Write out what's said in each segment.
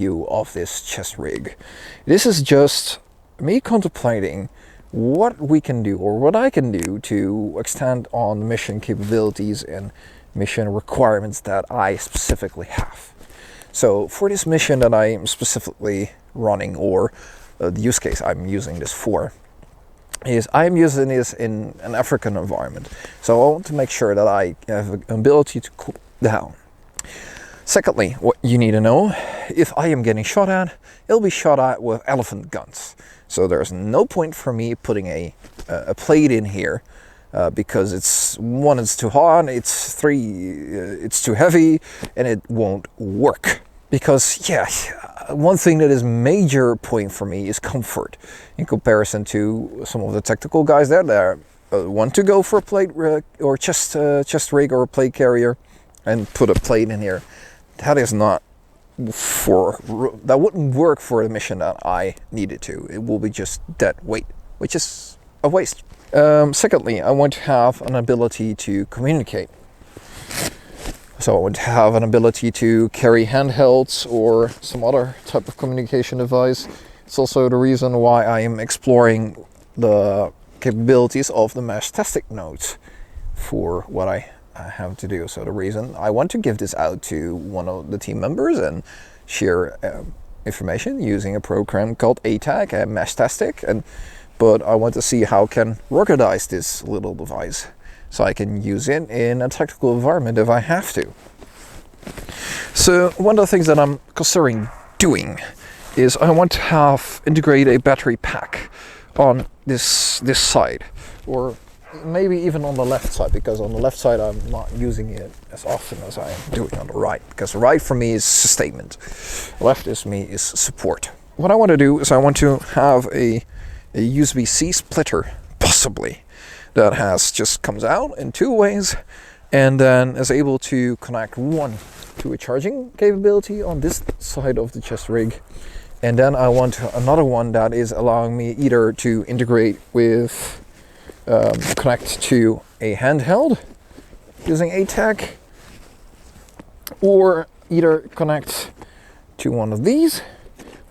view of this chest rig. This is just me contemplating what we can do, or what I can do, to extend on mission capabilities and mission requirements that I specifically have. So for this mission that I am specifically running, or the use case I'm using this for, is I'm using this in an African environment. So I want to make sure that I have an ability to cool down. Secondly, what you need to know, if I am getting shot at, it'll be shot at with elephant guns. So there's no point for me putting a plate in here because it's too hot, it's too heavy, and it won't work. Because yeah, one thing that is major point for me is comfort in comparison to some of the technical guys there that want to go for a plate or chest rig or a plate carrier and put a plate in here. That is not that wouldn't work for the mission that I needed to. It will be just dead weight, which is a waste. Secondly, I want to have an ability to communicate. So I want to have an ability to carry handhelds or some other type of communication device. It's also the reason why I am exploring the capabilities of the mesh testing nodes for what I have to do. So the reason I want to give this out to one of the team members and share information using a program called ATAG and mesh testing, but I want to see how I can organize this little device so I can use it in a technical environment if I have to. So one of the things that I'm considering doing is I want to integrate a battery pack on this side, or maybe even on the left side, because on the left side I'm not using it as often as I am doing on the right, because the right for me is sustainment, left is support. What I want to do is I want to have a USB-C splitter, possibly, that just comes out in two ways and then is able to connect one to a charging capability on this side of the chest rig, and then I want another one that is allowing me either to integrate with connect to a handheld using ATAG, or either connect to one of these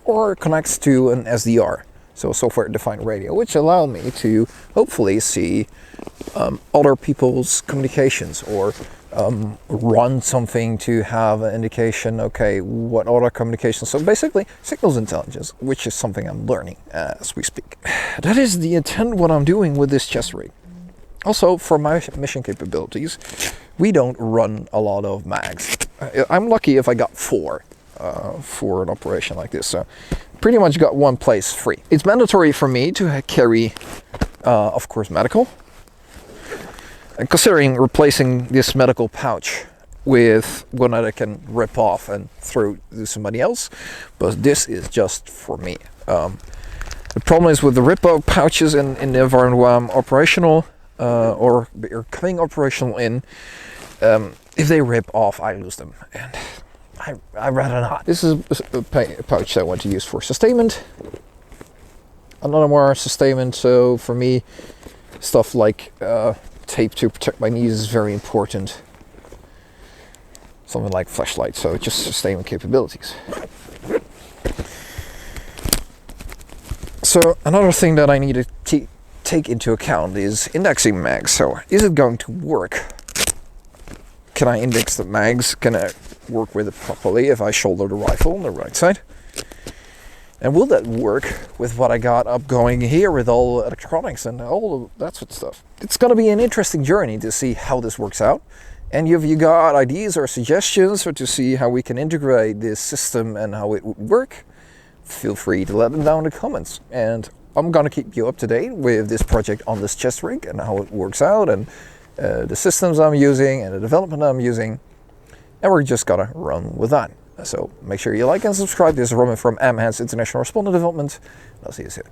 or connects to an SDR, so software defined radio, which allow me to hopefully see other people's communications, or run something to have an indication, okay, what other communications. So basically signals intelligence, which is something I'm learning as we speak. That is the intent what I'm doing with this chest rig. Also, for my mission capabilities, we don't run a lot of mags. I'm lucky if I got 4 for an operation like this, so pretty much got one place free. It's mandatory for me to carry, of course, medical. And considering replacing this medical pouch with one that I can rip off and throw to somebody else, but this is just for me. The problem is with the rip-off pouches in the environment where I'm operational, or becoming operational in, if they rip off, I lose them, and I'd rather not. This is a pouch that I want to use for sustainment. Another more sustainment, so for me, stuff like tape to protect my knees is very important. Something like flashlight, so just sustainment capabilities. So another thing that I need to take into account is indexing mags. So is it going to work? Can I index the mags? Can I work with it properly if I shoulder the rifle on the right side? And will that work with what I got up going here with all the electronics and all of that sort of stuff? It's going to be an interesting journey to see how this works out. And if you got ideas or suggestions, or to see how we can integrate this system and how it would work, feel free to let them down in the comments. And I'm going to keep you up to date with this project on this chest rig and how it works out, and the systems I'm using and the development I'm using. And we're just going to run with that. So make sure you like and subscribe. This is Roman from Amhans International Responder Development. I'll see you soon.